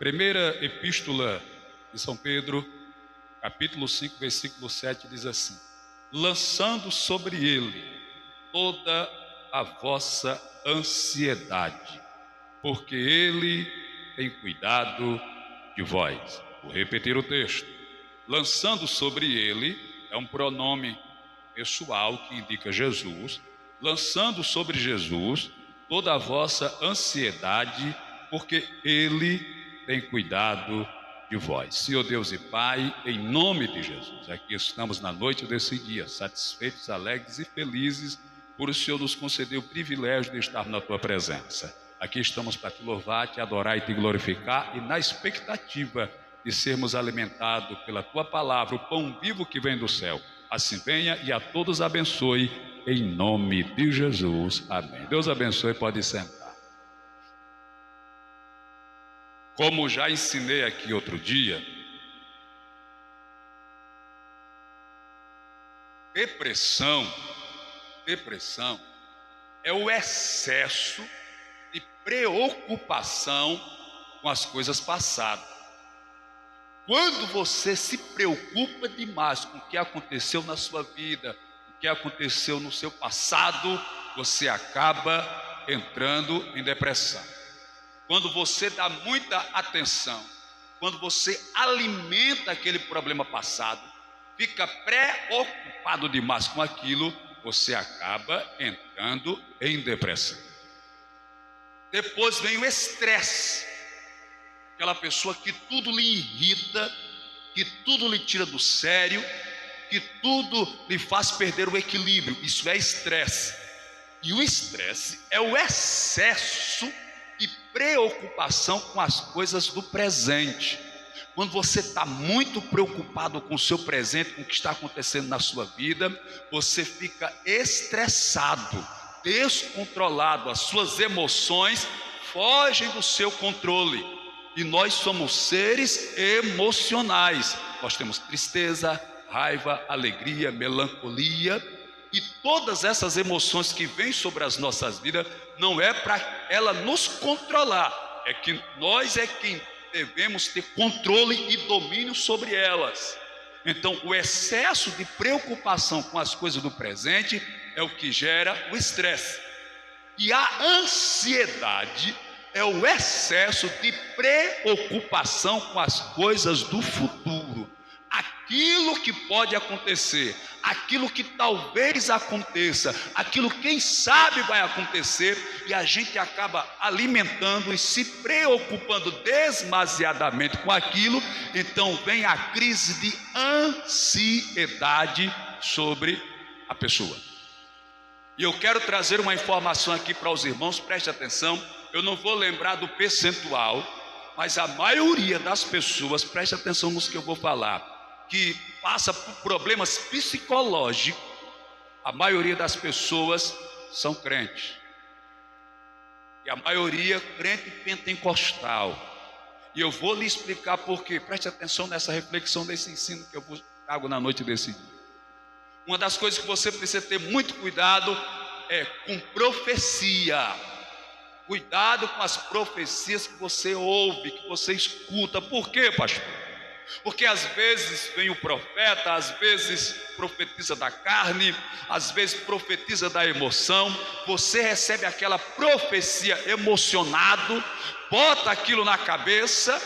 Primeira epístola de São Pedro, capítulo 5, versículo 7, diz assim: lançando sobre ele toda a vossa ansiedade, porque ele tem cuidado de vós. Vou repetir o texto. Lançando sobre ele é um pronome pessoal que indica Jesus. Lançando sobre Jesus toda a vossa ansiedade, porque ele tem cuidado de vós. Senhor Deus e Pai, em nome de Jesus, aqui estamos na noite desse dia, satisfeitos, alegres e felizes, por o Senhor nos conceder o privilégio de estar na Tua presença. Aqui estamos para Te louvar, Te adorar e Te glorificar, e na expectativa de sermos alimentados pela Tua palavra, o pão vivo que vem do céu. Assim venha e a todos abençoe, em nome de Jesus. Amém. Deus abençoe, pode sentar. Como já ensinei aqui outro dia, depressão é o excesso de preocupação com as coisas passadas. Quando você se preocupa demais com o que aconteceu na sua vida, o que aconteceu no seu passado, você acaba entrando em depressão. Quando você dá muita atenção, quando você alimenta aquele problema passado, fica preocupado demais com aquilo, você acaba entrando em depressão. Depois vem o estresse, aquela pessoa que tudo lhe irrita, que tudo lhe tira do sério, que tudo lhe faz perder o equilíbrio. Isso é estresse. E o estresse é o excesso de preocupação com as coisas do presente. Quando você está muito preocupado com o seu presente, com o que está acontecendo na sua vida, você fica estressado, descontrolado, as suas emoções fogem do seu controle. E nós somos seres emocionais. Nós temos tristeza, raiva, alegria, melancolia. E todas essas emoções que vêm sobre as nossas vidas, não é para ela nos controlar, é que nós é quem devemos ter controle e domínio sobre elas. Então, o excesso de preocupação com as coisas do presente é o que gera o estresse. E a ansiedade é o excesso de preocupação com as coisas do futuro. Aquilo que pode acontecer, aquilo que talvez aconteça, aquilo quem sabe vai acontecer, e a gente acaba alimentando e se preocupando demasiadamente com aquilo. Então vem a crise de ansiedade sobre a pessoa. E eu quero trazer uma informação aqui para os irmãos, preste atenção. Eu não vou lembrar do percentual, mas a maioria das pessoas, preste atenção nos que eu vou falar, que passa por problemas psicológicos, a maioria das pessoas são crentes. E a maioria crente pentecostal. E eu vou lhe explicar por quê. Preste atenção nessa reflexão, nesse ensino que eu vou trago na noite desse dia. Uma das coisas que você precisa ter muito cuidado é com profecia. Cuidado com as profecias que você ouve, que você escuta. Por quê, pastor? Porque às vezes vem o profeta, às vezes profetiza da carne, às vezes profetiza da emoção. Você recebe aquela profecia emocionado, bota aquilo na cabeça.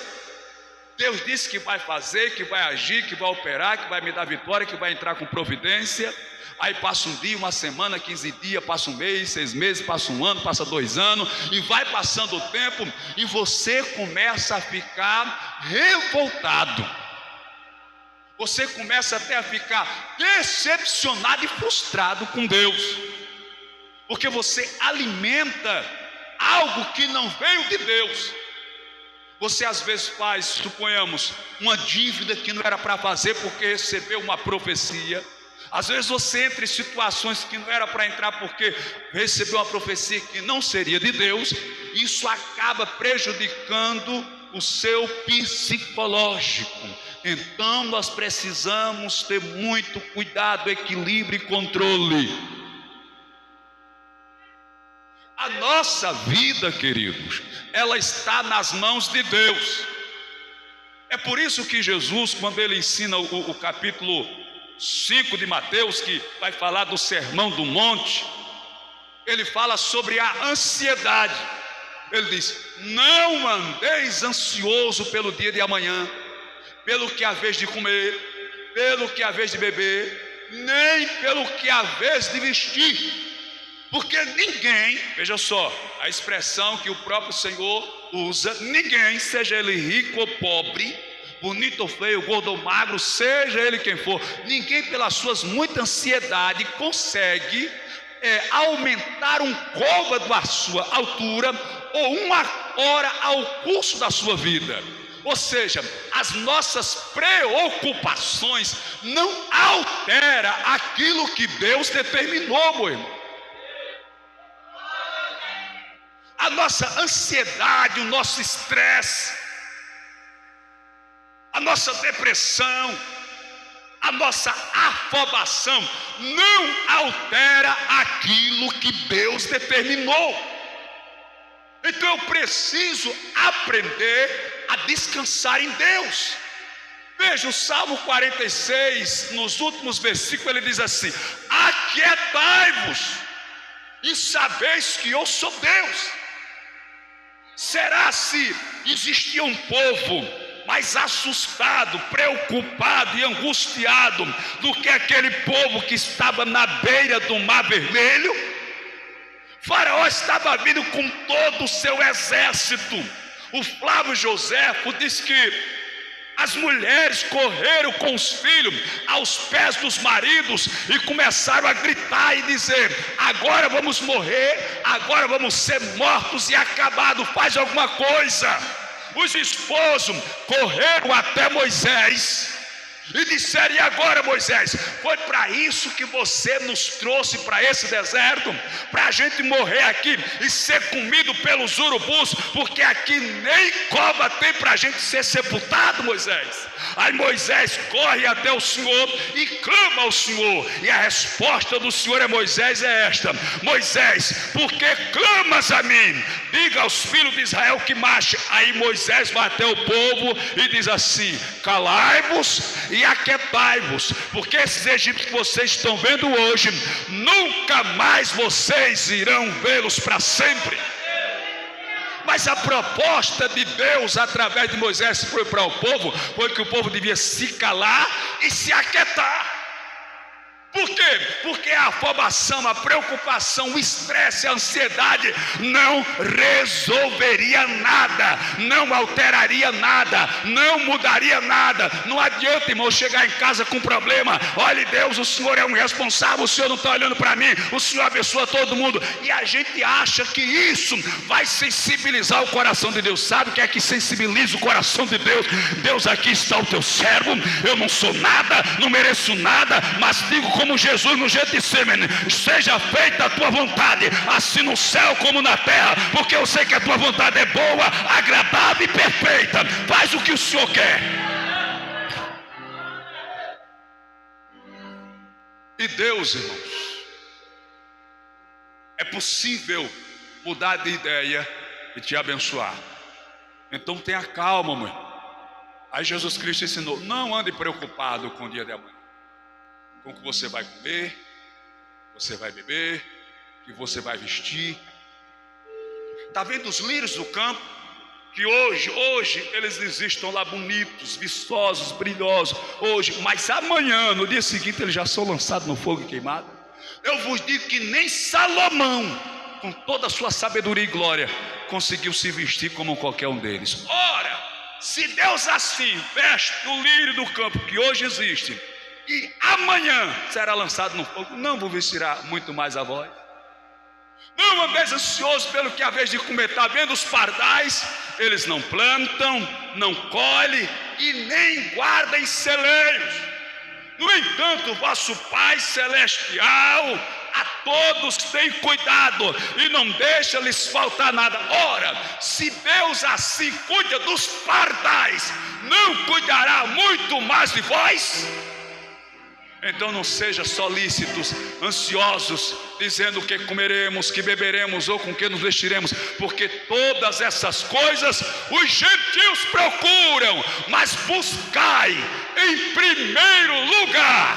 Deus disse que vai fazer, que vai agir, que vai operar, que vai me dar vitória, que vai entrar com providência. Aí passa um dia, uma semana, 15 dias, passa um mês, 6 meses, passa um ano, passa 2 anos, e vai passando o tempo, e você começa a ficar revoltado. Você começa até a ficar decepcionado e frustrado com Deus, porque você alimenta algo que não veio de Deus. Você às vezes faz, suponhamos, uma dívida que não era para fazer porque recebeu uma profecia. Às vezes você entra em situações que não era para entrar porque recebeu uma profecia que não seria de Deus. Isso acaba prejudicando o seu psicológico. Então nós precisamos ter muito cuidado, equilíbrio e controle. A nossa vida, queridos, ela está nas mãos de Deus. É por isso que Jesus, quando ele ensina o capítulo 5 de Mateus, que vai falar do Sermão do Monte, ele fala sobre a ansiedade. Ele diz: não andeis ansioso pelo dia de amanhã, pelo que haveis de comer, pelo que haveis de beber, nem pelo que haveis de vestir. Porque ninguém, veja só, a expressão que o próprio Senhor usa, ninguém, seja ele rico ou pobre, bonito ou feio, gordo ou magro, seja ele quem for, ninguém pelas suas muita ansiedade consegue aumentar um côvado à sua altura ou uma hora ao curso da sua vida. Ou seja, as nossas preocupações não alteram aquilo que Deus determinou, meu irmão. A nossa ansiedade, o nosso estresse, a nossa depressão, a nossa afobação não altera aquilo que Deus determinou. Então eu preciso aprender a descansar em Deus. Veja o Salmo 46, nos últimos versículos ele diz assim: aquietai-vos e sabeis que eu sou Deus. Será se existia um povo mais assustado, preocupado e angustiado do que aquele povo que estava na beira do Mar Vermelho? Faraó estava vindo com todo o seu exército. O Flávio Joséfo diz que as mulheres correram com os filhos aos pés dos maridos e começaram a gritar e dizer: agora vamos morrer, agora vamos ser mortos e acabados, faz alguma coisa. Os esposos correram até Moisés e disseram: e agora, Moisés, foi para isso que você nos trouxe para esse deserto? Para a gente morrer aqui e ser comido pelos urubus, porque aqui nem cova tem para a gente ser sepultado, Moisés. Aí Moisés corre até o Senhor e clama ao Senhor, e a resposta do Senhor a Moisés é esta: Moisés, por que clamas a mim? Diga aos filhos de Israel que marchem. Aí Moisés vai até o povo e diz assim: calai-vos e aquietai-vos, porque esses egípcios que vocês estão vendo hoje, nunca mais vocês irão vê-los para sempre. Mas a proposta de Deus através de Moisés foi para o povo, foi que o povo devia se calar e se aquietar. Por quê? Porque a afobação, a preocupação, o estresse, a ansiedade não resolveria nada, não alteraria nada, não mudaria nada. Não adianta, irmão, chegar em casa com problema: olha, Deus, o Senhor é um responsável, o Senhor não está olhando para mim, o Senhor abençoa todo mundo. E a gente acha que isso vai sensibilizar o coração de Deus. Sabe o que é que sensibiliza o coração de Deus? Deus, aqui está o teu servo, eu não sou nada, não mereço nada, mas digo como Jesus no Getsemane: seja feita a tua vontade, assim no céu como na terra, porque eu sei que a tua vontade é boa, agradável e perfeita. Faz o que o Senhor quer. E Deus, irmãos, é possível mudar de ideia e te abençoar. Então tenha calma, mãe. Aí Jesus Cristo ensinou: não ande preocupado com o dia de amanhã, com o que você vai comer, você vai beber, que você vai vestir. Está vendo os lírios do campo? Que hoje eles existem lá bonitos, viçosos, brilhosos, hoje, mas amanhã, no dia seguinte, eles já são lançados no fogo e queimados. Eu vos digo que nem Salomão, com toda a sua sabedoria e glória, conseguiu se vestir como qualquer um deles. Ora, se Deus assim veste o lírio do campo que hoje existe, e amanhã será lançado no fogo, não vos vestirá muito mais a voz? Não andeis ansioso pelo que haveis de comer. Está vendo os pardais? Eles não plantam, não colhem e nem guardam em celeiros. No entanto, o vosso Pai Celestial a todos tem cuidado e não deixa lhes faltar nada. Ora, se Deus assim cuida dos pardais, não cuidará muito mais de vós? Então não seja solícitos, ansiosos, dizendo o que comeremos, que beberemos ou com que nos vestiremos, porque todas essas coisas os gentios procuram, mas buscai em primeiro lugar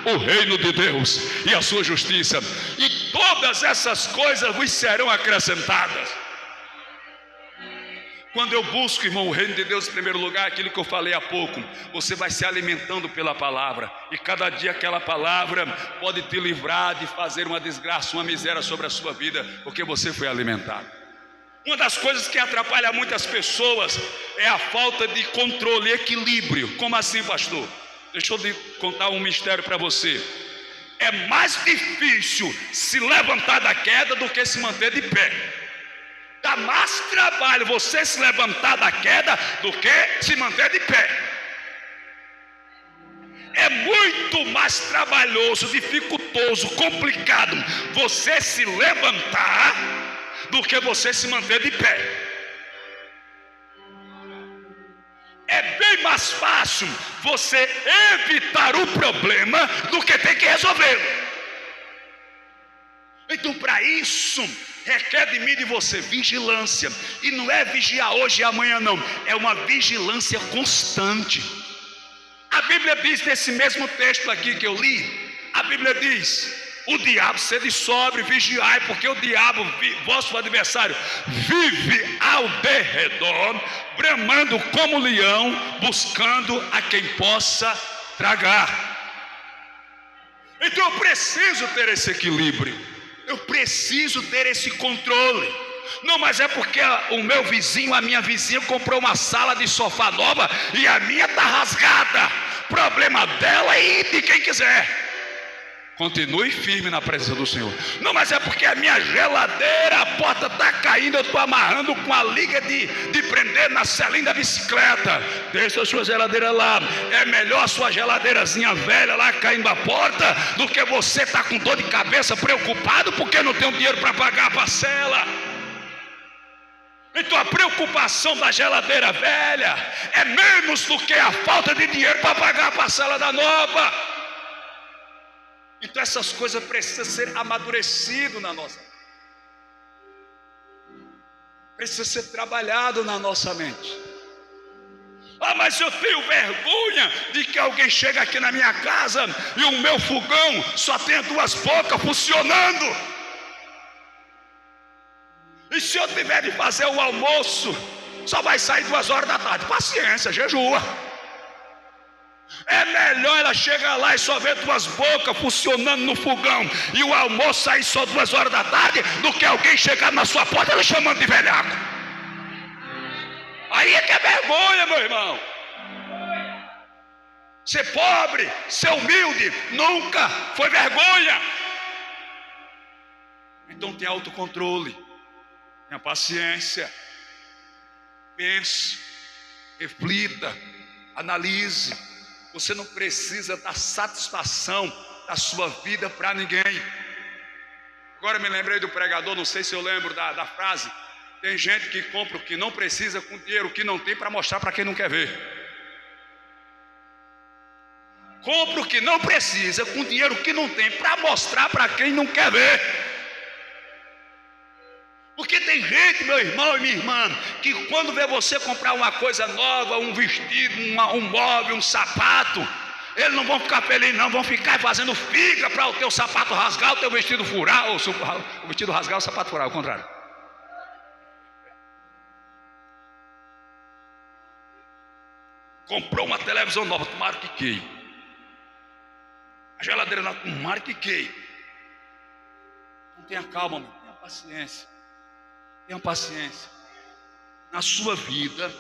o reino de Deus e a sua justiça, e todas essas coisas vos serão acrescentadas. Quando eu busco, irmão, o reino de Deus em primeiro lugar, aquilo que eu falei há pouco, você vai se alimentando pela palavra, e cada dia aquela palavra pode te livrar de fazer uma desgraça, uma miséria sobre a sua vida, porque você foi alimentado. Uma das coisas que atrapalha muitas pessoas é a falta de controle e equilíbrio. Como assim, pastor? Deixa eu contar um mistério para você. É mais difícil se levantar da queda do que se manter de pé. Dá mais trabalho você se levantar da queda do que se manter de pé. É muito mais trabalhoso, dificultoso, complicado você se levantar do que você se manter de pé. É bem mais fácil você evitar o problema do que ter que resolvê-lo. Então, para isso, requer de mim e de você vigilância. E não é vigiar hoje e amanhã não, é uma vigilância constante. A Bíblia diz nesse mesmo texto aqui que eu li, a Bíblia diz: o diabo, sede sóbrio, vigiai, porque o diabo, vosso adversário, vive ao derredor, bramando como leão, buscando a quem possa tragar. Então eu preciso ter esse equilíbrio, eu preciso ter esse controle. Não, mas é porque o meu vizinho, a minha vizinha comprou uma sala de sofá nova e a minha está rasgada. Problema dela e de quem quiser. Continue firme na presença do Senhor. Não, mas é porque a minha geladeira, a porta está caindo, eu estou amarrando com a liga de prender na selinha da bicicleta. Deixa a sua geladeira lá. É melhor a sua geladeirazinha velha lá caindo a porta do que você estar com dor de cabeça, preocupado porque não tem dinheiro para pagar a parcela. Então a preocupação da geladeira velha é menos do que a falta de dinheiro para pagar a parcela da nova. Então essas coisas precisam ser amadurecidas na nossa mente. Precisa ser trabalhado na nossa mente. Ah, mas eu tenho vergonha de que alguém chegue aqui na minha casa e o meu fogão só tenha 2 bocas funcionando. E se eu tiver de fazer o almoço, só vai sair 2 horas da tarde. Paciência, jejua. É melhor ela chegar lá e só ver 2 bocas funcionando no fogão e o almoço sair só 2 horas da tarde, do que alguém chegar na sua porta ela chamando de velhaco. Aí é que é vergonha, meu irmão. Ser pobre, ser humilde, nunca foi vergonha. Então tenha autocontrole, tenha paciência, pense, reflita, analise. Você não precisa dar satisfação da sua vida para ninguém. Agora me lembrei do pregador, não sei se eu lembro da frase. Tem gente que compra o que não precisa com dinheiro que não tem para mostrar para quem não quer ver. Compra o que não precisa com dinheiro que não tem para mostrar para quem não quer ver. Porque tem gente, meu irmão e minha irmã, que quando vê você comprar uma coisa nova, um vestido, um móvel, um sapato, eles não vão ficar felizes não, vão ficar fazendo figa para o teu sapato rasgar, o teu vestido furar, ou o vestido rasgar, o sapato furar, ao contrário. Comprou uma televisão nova, tomara que queime. A geladeira nova, tomara que queime. Não tenha calma, não tenha paciência. Tenha paciência. Na sua vida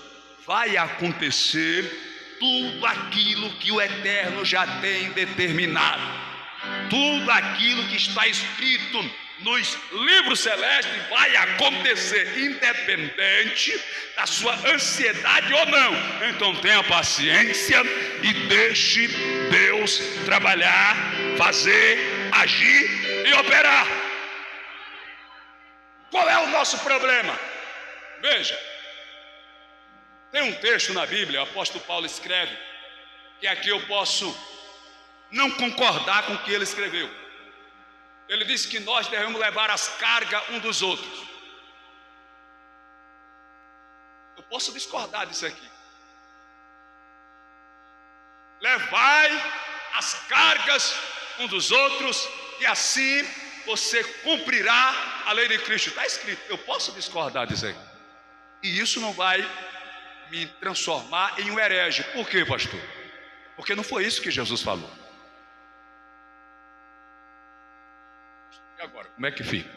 vai acontecer tudo aquilo que o Eterno já tem determinado. Tudo aquilo que está escrito nos livros celestes vai acontecer, independente da sua ansiedade ou não. Então tenha paciência e deixe Deus trabalhar, fazer, agir e operar. Qual é o nosso problema? Veja, tem um texto na Bíblia, o apóstolo Paulo escreve, que aqui eu posso não concordar com o que ele escreveu. Ele disse que nós devemos levar as cargas um dos outros. Eu posso discordar disso aqui. Levai as cargas um dos outros, e assim você cumprirá a lei de Cristo. Está escrito. Eu posso discordar disso aqui. E isso não vai me transformar em um herege. Por quê, pastor? Porque não foi isso que Jesus falou. E agora, como é que fica?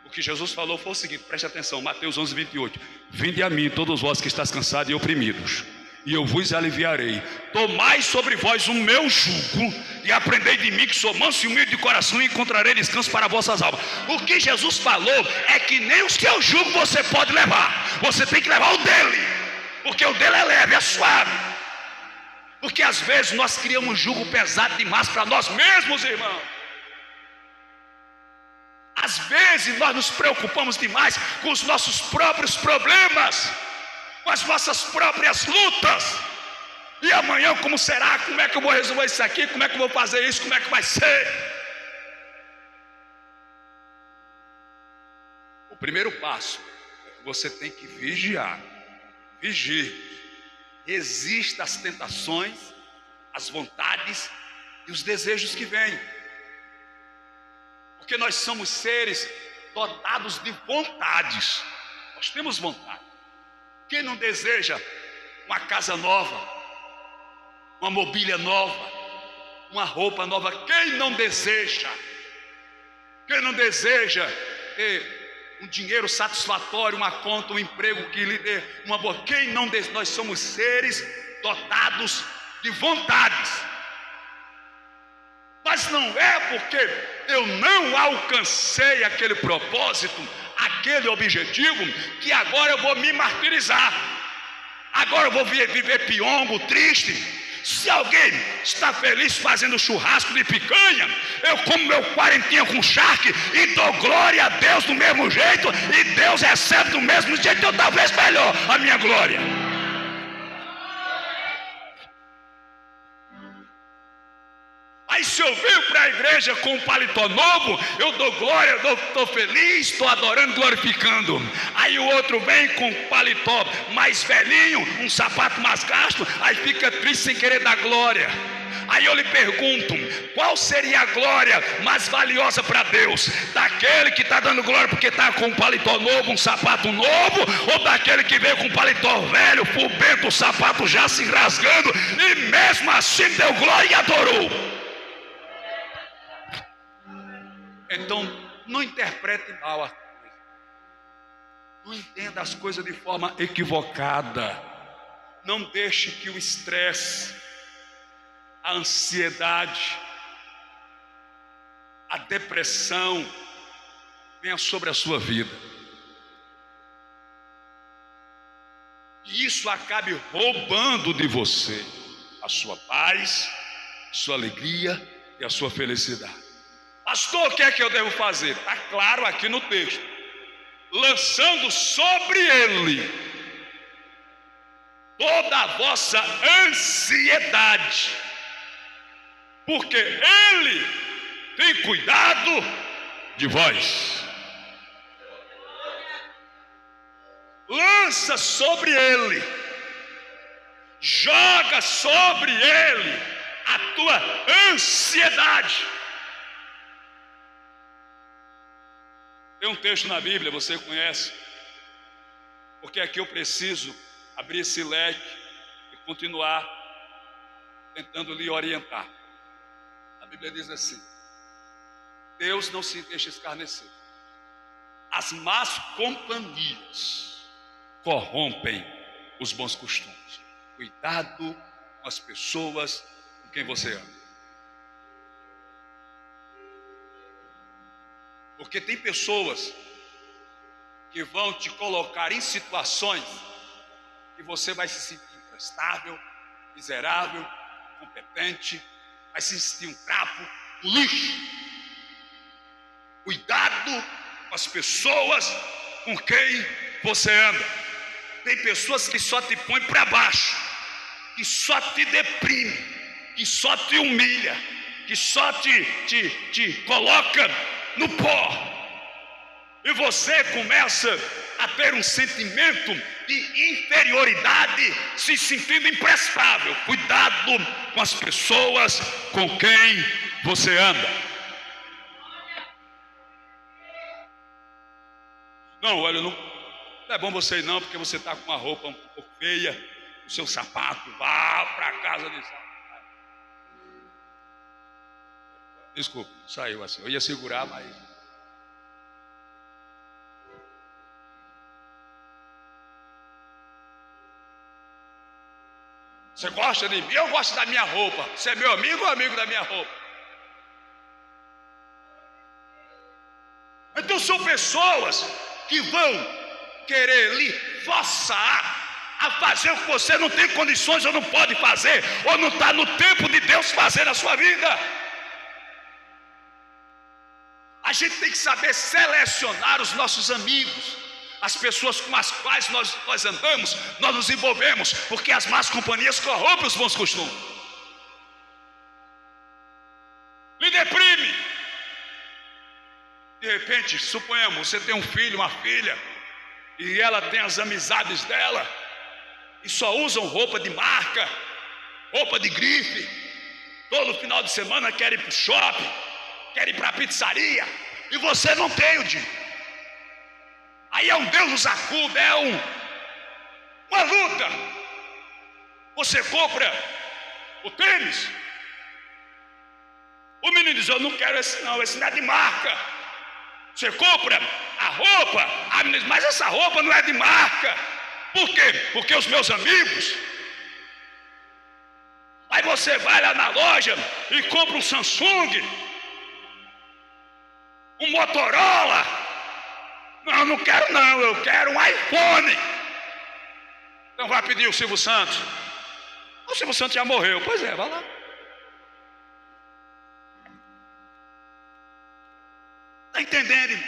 O que Jesus falou foi o seguinte, preste atenção, Mateus 11, 28. Vinde a mim, todos vós que estáis cansados e oprimidos, e eu vos aliviarei. Tomai sobre vós o meu jugo, e aprendei de mim, que sou manso e humilde de coração, e encontrarei descanso para vossas almas. O que Jesus falou é que nem o seu jugo você pode levar. Você tem que levar o dele, porque o dele é leve, é suave. Porque às vezes nós criamos um jugo pesado demais para nós mesmos, irmão. Às vezes nós nos preocupamos demais com os nossos próprios problemas, com as nossas próprias lutas. E amanhã como será? Como é que eu vou resolver isso aqui? Como é que eu vou fazer isso? Como é que vai ser? O primeiro passo é que você tem que vigiar. Vigie. Resista às tentações, às vontades e os desejos que vêm. Porque nós somos seres dotados de vontades. Nós temos vontade. Quem não deseja uma casa nova, uma mobília nova, uma roupa nova? Quem não deseja? Quem não deseja ter um dinheiro satisfatório, uma conta, um emprego que lhe dê uma boa? Quem não deseja? Nós somos seres dotados de vontades. Mas não é porque eu não alcancei aquele propósito, aquele objetivo, que agora eu vou me martirizar. Agora eu vou viver piongo, triste. Se alguém está feliz fazendo churrasco de picanha, eu como meu quarentinha com charque e dou glória a Deus do mesmo jeito, e Deus recebe do mesmo jeito, ou talvez melhor, a minha glória. Aí se eu venho para a igreja com um paletó novo, eu dou glória, eu estou feliz, estou adorando, glorificando. Aí o outro vem com um paletó mais velhinho, um sapato mais gasto, aí fica triste sem querer dar glória. Aí eu lhe pergunto, qual seria a glória mais valiosa para Deus? Daquele que está dando glória porque está com um paletó novo, um sapato novo, ou daquele que veio com um paletó velho, fubento, o sapato já se rasgando, e mesmo assim deu glória e adorou? Então, não interprete mal a coisa. Não entenda as coisas de forma equivocada. Não deixe que o estresse, a ansiedade, a depressão venha sobre a sua vida. E isso acabe roubando de você a sua paz, a sua alegria e a sua felicidade. Pastor, o que é que eu devo fazer? Está claro aqui no texto. Lançando sobre ele toda a vossa ansiedade, porque ele tem cuidado de vós. Lança sobre ele, joga sobre ele a tua ansiedade. Tem um texto na Bíblia, você conhece, porque aqui eu preciso abrir esse leque e continuar tentando lhe orientar. A Bíblia diz assim: Deus não se deixa escarnecer. As más companhias corrompem os bons costumes. Cuidado com as pessoas com quem você ama. Porque tem pessoas que vão te colocar em situações que você vai se sentir imprestável, miserável, incompetente, vai se sentir um trapo, um lixo. Cuidado com as pessoas com quem você anda. Tem pessoas que só te põem para baixo, que só te deprime, que só te humilha, que só te coloca no pó. E você começa a ter um sentimento de inferioridade, se sentindo imprestável. Cuidado com as pessoas com quem você anda. Não, olha, não é bom você ir não, porque você está com uma roupa um pouco feia, o seu sapato, vá para casa de sapato. Desculpa, saiu assim. Eu ia segurar, mas... Você gosta de mim? Eu gosto da minha roupa. Você é meu amigo ou amigo da minha roupa? Então são pessoas que vão querer lhe forçar a fazer o que você não tem condições ou não pode fazer, ou não está no tempo de Deus fazer na sua vida. A gente tem que saber selecionar os nossos amigos, as pessoas com as quais nós andamos, nós nos envolvemos, porque as más companhias corrompem os bons costumes. Me deprime. De repente, suponhamos, você tem um filho, uma filha, e ela tem as amizades dela, e só usam roupa de marca, roupa de grife, todo final de semana quer ir para o shopping, quer ir para a pizzaria, e você não tem o dinheiro. Aí é um Deus nos acuda, é uma luta. Você compra o tênis, o menino diz, eu não quero esse não é de marca. Você compra a roupa, a menina diz, mas essa roupa não é de marca. Por quê? Porque os meus amigos. Aí você vai lá na loja e compra um Samsung, um Motorola. Não quero não, eu quero um iPhone. Então vai pedir o Silvio Santos. O Silvio Santos já morreu. Pois é, vai lá. Está entendendo?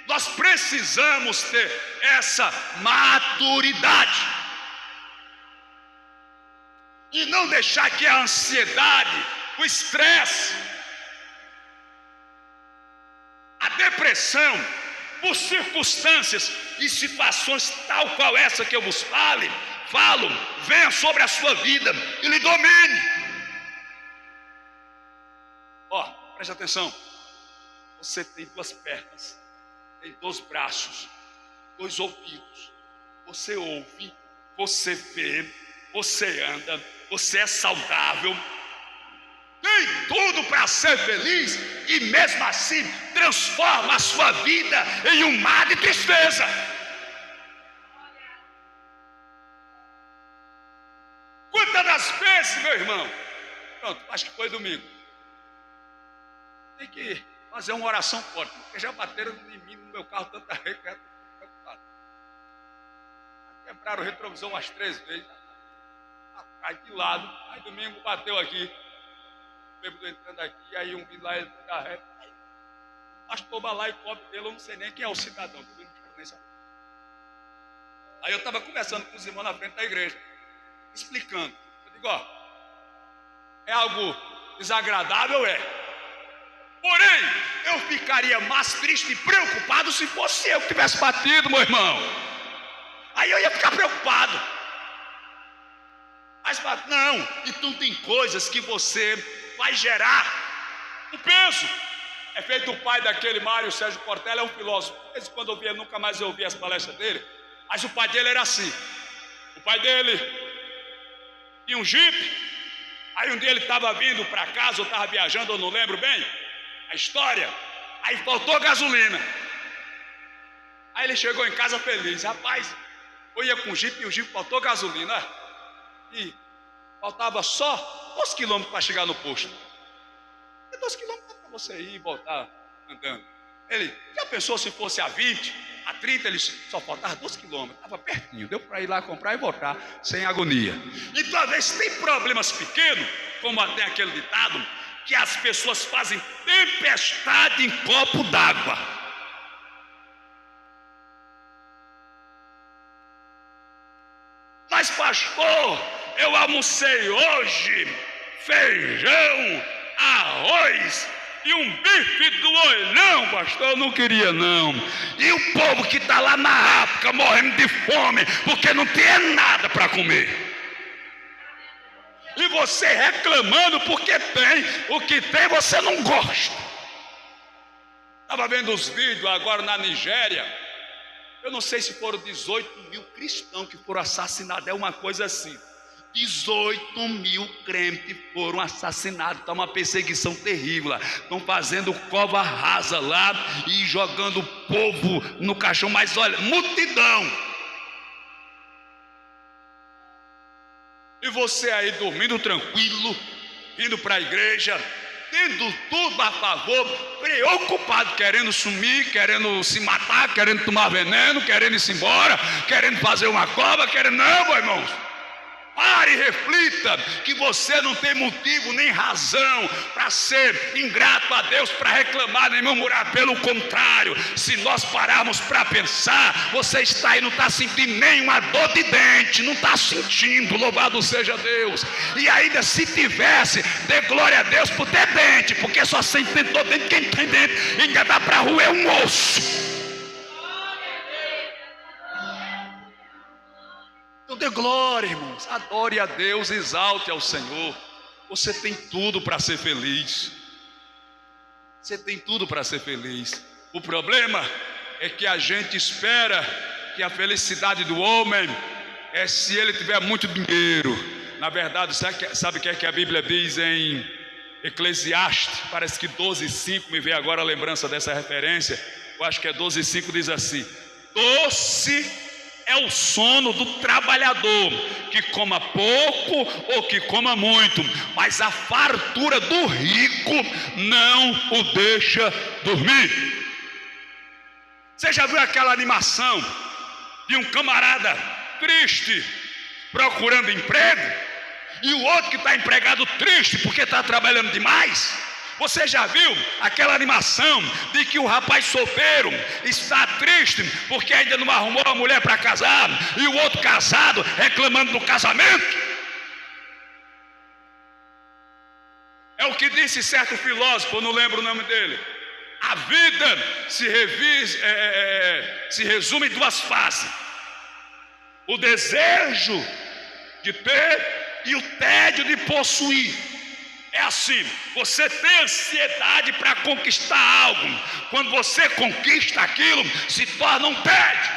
Nós precisamos ter essa maturidade. E não deixar que a ansiedade, o estresse, a depressão, por circunstâncias e situações tal qual essa que eu vos falo, venha sobre a sua vida e lhe domine. Preste atenção. Você tem 2 pernas, tem 2 braços, 2 ouvidos. Você ouve, você vê, você anda, você é saudável. Tem tudo para ser feliz e mesmo assim transforma a sua vida em um mar de tristeza. Quantas das vezes, meu irmão, pronto, acho que foi domingo, tem que fazer uma oração forte, porque já bateram em mim no meu carro tanta vez que eu estou preocupado. Quebraram o retrovisor umas 3 vezes, atrás de lado, aí domingo bateu aqui. Bêbado entrando aqui, aí um vindo lá, ele foi da reta. Pastor vai lá e cobre dele, eu não sei nem quem é o cidadão. Aí eu estava conversando com os irmãos na frente da igreja, explicando. Eu digo, é algo desagradável, é. Porém, eu ficaria mais triste e preocupado se fosse eu que tivesse batido, meu irmão. Aí eu ia ficar preocupado. Mas não, então tem coisas que você vai gerar um peso. É feito o pai daquele Mário Sérgio Cortella, é um filósofo. De vez em quando eu via, nunca mais eu ouvi as palestras dele. Mas o pai dele era assim. O pai dele tinha um jipe. Aí um dia ele estava vindo para casa, ou estava viajando, eu não lembro bem a história. Aí faltou gasolina. Aí ele chegou em casa feliz. Rapaz, eu ia com o jipe e o jipe faltou gasolina. E faltava só 2 quilômetros para chegar no posto. E 2 quilômetros para você ir e voltar andando. Ele, já pensou se fosse a 20, a 30, ele só faltava 2 quilômetros. Estava pertinho, deu para ir lá comprar e voltar sem agonia. Então, às vezes, tem problemas pequenos, como tem aquele ditado, que as pessoas fazem tempestade em copo d'água. Mas pastor, eu almocei hoje feijão, arroz e um bife do olhão, pastor, eu não queria não. E o povo que está lá na África morrendo de fome, porque não tinha nada para comer. E você reclamando porque tem, o que tem você não gosta. Estava vendo os vídeos agora na Nigéria, eu não sei se foram 18 mil cristãos que foram assassinados, é uma coisa assim. 18 mil crentes foram assassinados, está uma perseguição terrível lá. Estão fazendo cova rasa lá e jogando o povo no caixão, mas olha, multidão. E você aí dormindo tranquilo, indo para a igreja, tendo tudo a favor, preocupado, querendo sumir, querendo se matar, querendo tomar veneno, querendo ir embora, querendo fazer uma cova, querendo... Não, meus irmãos, pare e reflita que você não tem motivo nem razão para ser ingrato a Deus, para reclamar nem murmurar. Pelo contrário, se nós pararmos para pensar, você está aí, não está sentindo nenhuma dor de dente, não está sentindo, louvado seja Deus. E ainda se tivesse, dê glória a Deus por ter dente, porque só sente dor de dente quem tem dente, e ainda dá para roer um osso. Então dê glória, irmãos, adore a Deus, exalte ao Senhor. Você tem tudo para ser feliz. Você tem tudo para ser feliz. O problema é que a gente espera que a felicidade do homem é se ele tiver muito dinheiro. Na verdade, sabe o que é que a Bíblia diz em Eclesiastes? Parece que 12:5, me veio agora a lembrança dessa referência. Eu acho que é 12:5, diz assim: doce é o sono do trabalhador, que coma pouco ou que coma muito, mas a fartura do rico não o deixa dormir. Você já viu aquela animação de um camarada triste procurando emprego e o outro que está empregado triste porque está trabalhando demais? Você já viu aquela animação de que o rapaz solteiro está triste porque ainda não arrumou a mulher para casar, e o outro casado reclamando do casamento? É o que disse certo filósofo, eu não lembro o nome dele: a vida se resume em duas faces: o desejo de ter e o tédio de possuir. É assim, você tem ansiedade para conquistar algo, quando você conquista aquilo, se torna um tédio.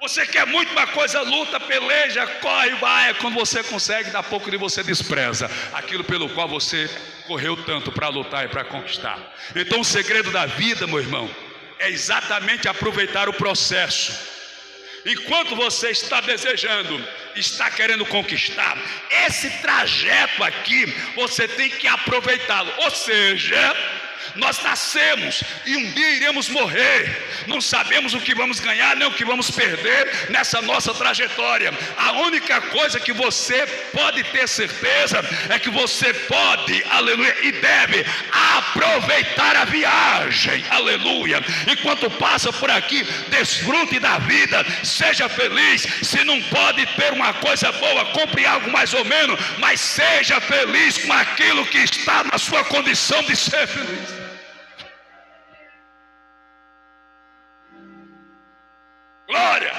Você quer muito uma coisa, luta, peleja, corre, vai. Quando você consegue, daqui a pouco de você despreza aquilo pelo qual você correu tanto para lutar e para conquistar. Então o segredo da vida, meu irmão, é exatamente aproveitar o processo. Enquanto você está desejando, está querendo conquistar, esse trajeto aqui, você tem que aproveitá-lo. Ou seja, nós nascemos e um dia iremos morrer. Não sabemos o que vamos ganhar nem o que vamos perder nessa nossa trajetória. A única coisa que você pode ter certeza é que você pode, aleluia, e deve aproveitar a viagem, aleluia. Enquanto passa por aqui, desfrute da vida, seja feliz. Se não pode ter uma coisa boa, compre algo mais ou menos, mas seja feliz com aquilo que está na sua condição de ser feliz. Glória!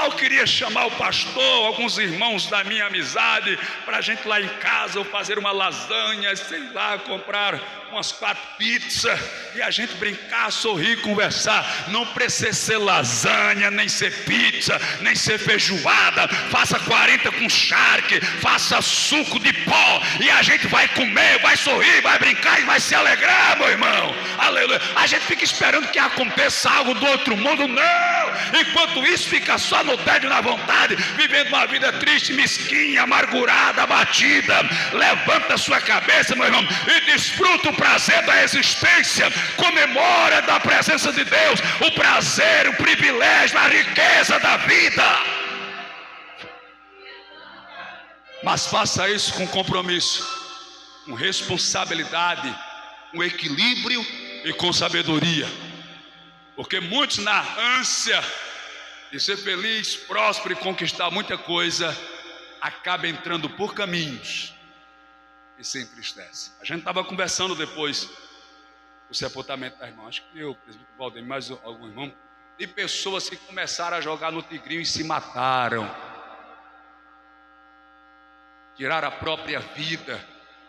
Eu queria chamar o pastor, alguns irmãos da minha amizade, para a gente lá em casa, ou fazer uma lasanha, sei lá, comprar umas 4 pizzas, e a gente brincar, sorrir, conversar. Não precisa ser lasanha, nem ser pizza, nem ser feijoada. Faça 40 com charque, faça suco de pó, e a gente vai comer, vai sorrir, vai brincar e vai se alegrar, meu irmão. Aleluia. A gente fica esperando que aconteça algo do outro mundo. Não! Enquanto isso, fica só no tédio, na vontade, vivendo uma vida triste, mesquinha, amargurada, abatida. Levanta a sua cabeça, meu irmão, e desfruta o prazer da existência. Comemora da presença de Deus, o prazer, o privilégio, a riqueza da vida. Mas faça isso com compromisso, com responsabilidade, com equilíbrio e com sabedoria. Porque muitos, na ânsia de ser feliz, próspero e conquistar muita coisa, acabam entrando por caminhos e se entristece. A gente estava conversando depois do sepultamento da irmã, acho que eu, o presbítero Valdemir, mais algum irmão, de pessoas que começaram a jogar no tigrinho e se mataram, tiraram a própria vida,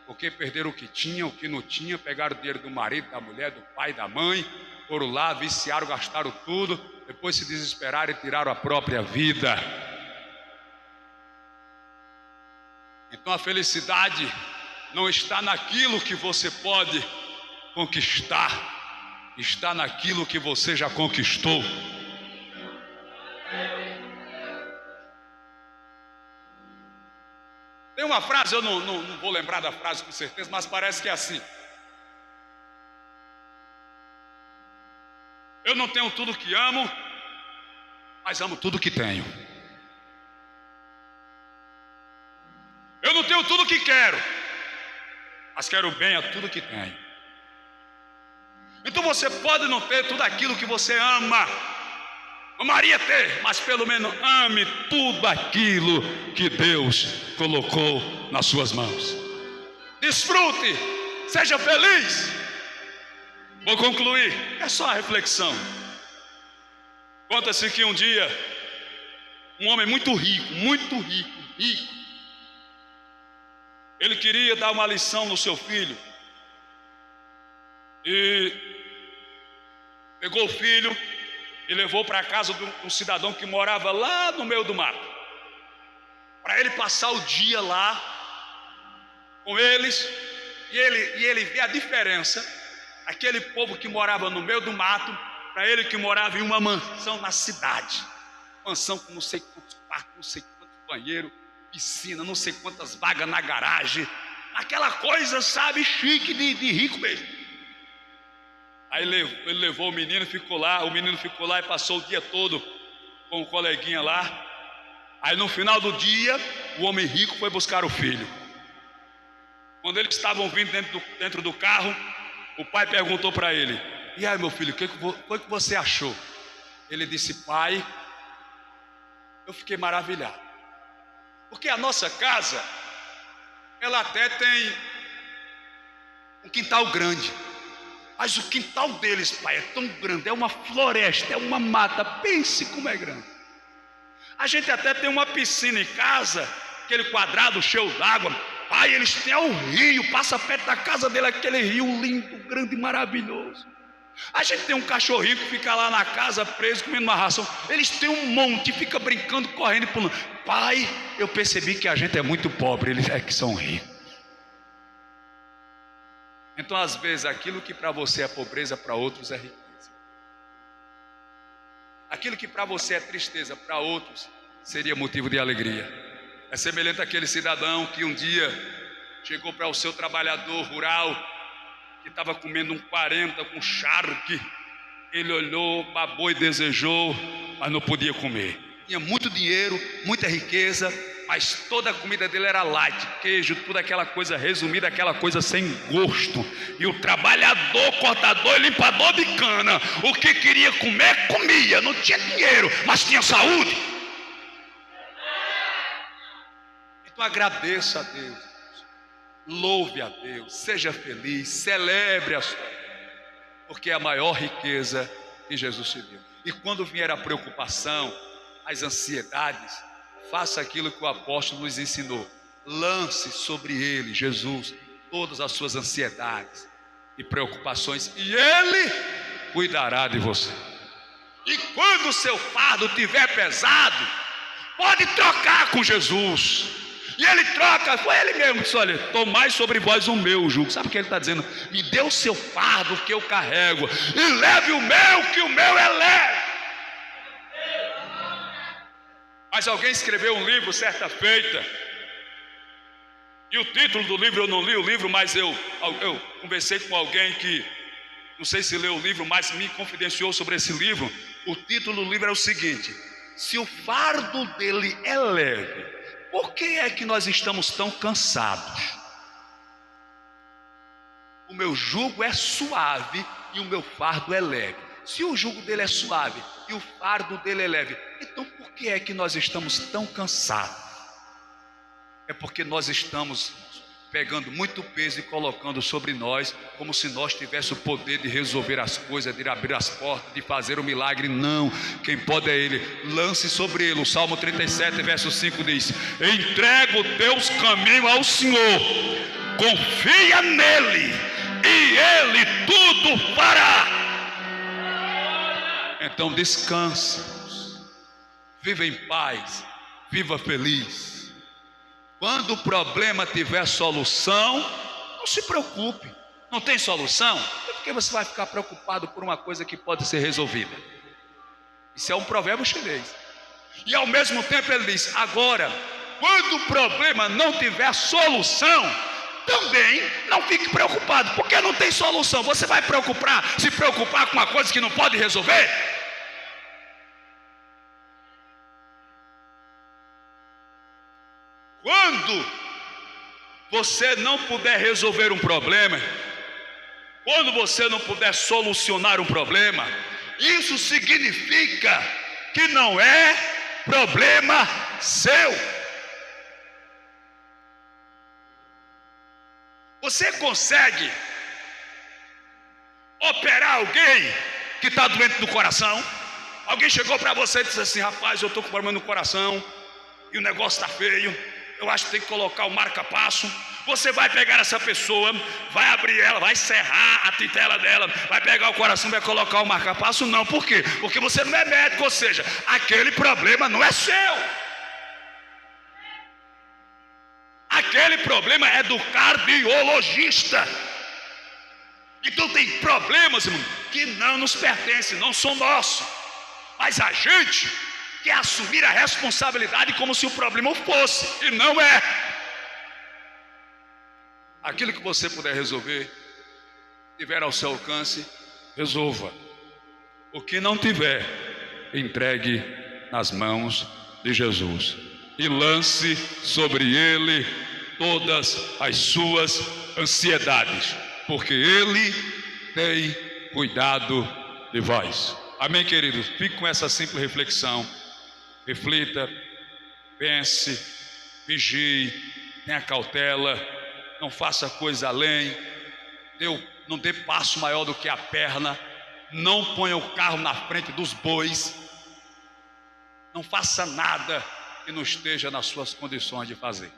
porque perderam o que tinham, o que não tinha, pegaram o dinheiro do marido, da mulher, do pai, da mãe, foram lá, viciaram, gastaram tudo, depois se desesperaram e tiraram a própria vida. Então a felicidade não está naquilo que você pode conquistar, está naquilo que você já conquistou. Tem uma frase, eu não vou lembrar da frase com certeza, mas parece que é assim: eu não tenho tudo que amo, mas amo tudo que tenho. Eu não tenho tudo que quero, mas quero bem a tudo que tenho. Então você pode não ter tudo aquilo que você amaria ter, mas pelo menos ame tudo aquilo que Deus colocou nas suas mãos. Desfrute, seja feliz. Vou concluir, é só a reflexão. Conta-se que um dia um homem muito rico, ele queria dar uma lição no seu filho e pegou o filho e levou para a casa de um cidadão que morava lá no meio do mato, para ele passar o dia lá com eles, e ele vê a diferença, aquele povo que morava no meio do mato, para ele que morava em uma mansão na cidade, mansão com não sei quantos quartos, não sei quantos banheiros, piscina, não sei quantas vagas na garagem, aquela coisa, sabe, chique de rico mesmo. Aí ele levou o menino ficou lá e passou o dia todo com o coleguinha lá. Aí no final do dia, o homem rico foi buscar o filho. Quando eles estavam vindo dentro do carro, o pai perguntou para ele: e aí, meu filho, o que você achou? Ele disse: pai, eu fiquei maravilhado, porque a nossa casa, ela até tem um quintal grande, mas o quintal deles, pai, é tão grande, é uma floresta, é uma mata, pense como é grande. A gente até tem uma piscina em casa, aquele quadrado cheio d'água, pai, eles têm o rio, passa perto da casa dele, aquele rio lindo, grande, maravilhoso. A gente tem um cachorrinho que fica lá na casa preso, comendo uma ração, eles têm um monte, fica brincando, correndo e pulando. Pai, eu percebi que a gente é muito pobre, eles é que são ricos. Então às vezes aquilo que para você é pobreza, para outros é riqueza. Aquilo que para você é tristeza, para outros seria motivo de alegria. É semelhante àquele cidadão que um dia chegou para o seu trabalhador rural, que estava comendo um 40 com charque. Ele olhou, babou e desejou, mas não podia comer. Tinha muito dinheiro, muita riqueza, mas toda a comida dele era light, queijo, toda aquela coisa resumida, aquela coisa sem gosto. E o trabalhador, cortador e limpador de cana, o que queria comer, comia. Não tinha dinheiro, mas tinha saúde. Então agradeça a Deus, louve a Deus, seja feliz, celebre a sua vida, porque é a maior riqueza que Jesus te deu. E quando vier a preocupação, as ansiedades, faça aquilo que o apóstolo nos ensinou: lance sobre ele, Jesus, todas as suas ansiedades e preocupações, e ele cuidará de você. E quando o seu fardo estiver pesado, pode trocar com Jesus. E ele troca, foi ele mesmo que disse: olha, tomai sobre vós o meu jugo. Sabe o que ele está dizendo? Me dê o seu fardo que eu carrego, e leve o meu, que o meu é leve. Mas alguém escreveu um livro certa feita, e o título do livro, eu não li o livro, mas eu conversei com alguém que, não sei se leu o livro, mas me confidenciou sobre esse livro. O título do livro é o seguinte: se o fardo dele é leve, por que é que nós estamos tão cansados? O meu jugo é suave e o meu fardo é leve. Se o jugo dele é suave e o fardo dele é leve, então por que é que nós estamos tão cansados? É porque nós estamos pegando muito peso e colocando sobre nós, como se nós tivéssemos o poder de resolver as coisas, de abrir as portas, de fazer o milagre. Não, quem pode é Ele. Lance sobre Ele. O Salmo 37, verso 5 diz: entrega os teus caminhos ao Senhor, confia nele e Ele tudo fará. Então descanse, viva em paz, viva feliz. Quando o problema tiver solução, não se preocupe. Não tem solução? Então por que você vai ficar preocupado por uma coisa que pode ser resolvida? Isso é um provérbio chinês. E ao mesmo tempo ele diz: agora, quando o problema não tiver solução, também não fique preocupado, porque não tem solução. Você vai se preocupar com uma coisa que não pode resolver? Quando você não puder resolver um problema, quando você não puder solucionar um problema, isso significa que não é problema seu. Você consegue operar alguém que está doente do coração? Alguém chegou para você e disse assim: rapaz, eu estou com problema no coração e o negócio está feio, eu acho que tem que colocar o marca-passo. Você vai pegar essa pessoa, vai abrir ela, vai serrar a titela dela, vai pegar o coração, vai colocar o marca-passo? Não, por quê? Porque você não é médico, ou seja, aquele problema não é seu. Aquele problema é do cardiologista. Então tem problemas, irmão, que não nos pertencem, não são nossos, mas a gente quer assumir a responsabilidade como se o problema fosse, e não é. Aquilo que você puder resolver, tiver ao seu alcance, resolva. O que não tiver, entregue nas mãos de Jesus e lance sobre Ele todas as suas ansiedades, porque Ele tem cuidado de vós. Amém, queridos? Fique com essa simples reflexão. Reflita, pense, vigie, tenha cautela, não faça coisa além, não dê passo maior do que a perna, não ponha o carro na frente dos bois, não faça nada que não esteja nas suas condições de fazer,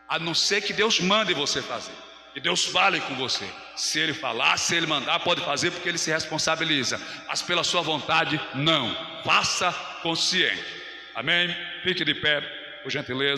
a não ser que Deus mande você fazer, que Deus fale com você. Se Ele falar, se Ele mandar, pode fazer, porque Ele se responsabiliza, mas pela sua vontade, não. Faça consciente. Amém? Fique de pé, por gentileza.